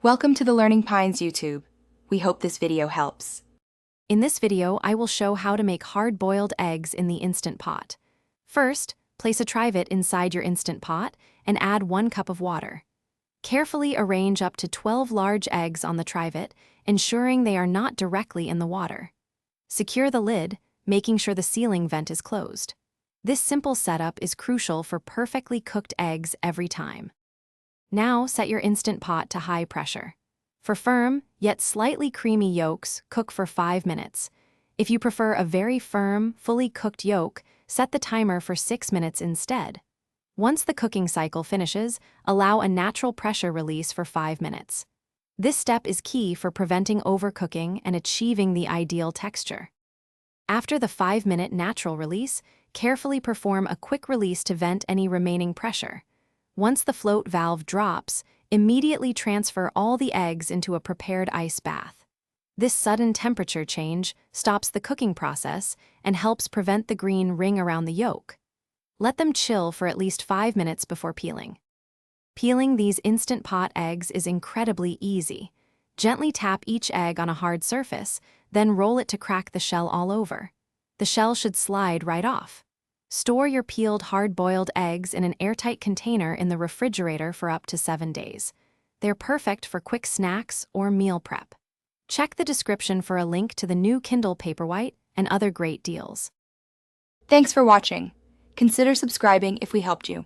Welcome to the Learning Pines YouTube. We hope this video helps. In this video, I will show how to make hard-boiled eggs in the Instant Pot. First, place a trivet inside your Instant Pot and add 1 cup of water. Carefully arrange up to 12 large eggs on the trivet, ensuring they are not directly in the water. Secure the lid, making sure the sealing vent is closed. This simple setup is crucial for perfectly cooked eggs every time. Now set your Instant Pot to high pressure. For firm, yet slightly creamy yolks, cook for 5 minutes. If you prefer a very firm, fully cooked yolk, set the timer for 6 minutes instead. Once the cooking cycle finishes, allow a natural pressure release for 5 minutes. This step is key for preventing overcooking and achieving the ideal texture. After the 5-minute natural release, carefully perform a quick release to vent any remaining pressure. Once the float valve drops, immediately transfer all the eggs into a prepared ice bath. This sudden temperature change stops the cooking process and helps prevent the green ring around the yolk. Let them chill for at least 5 minutes before peeling. Peeling these Instant Pot eggs is incredibly easy. Gently tap each egg on a hard surface, then roll it to crack the shell all over. The shell should slide right off. Store your peeled hard-boiled eggs in an airtight container in the refrigerator for up to 7 days. They're perfect for quick snacks or meal prep. Check the description for a link to the new Kindle Paperwhite and other great deals. Thanks for watching. Consider subscribing if we helped you.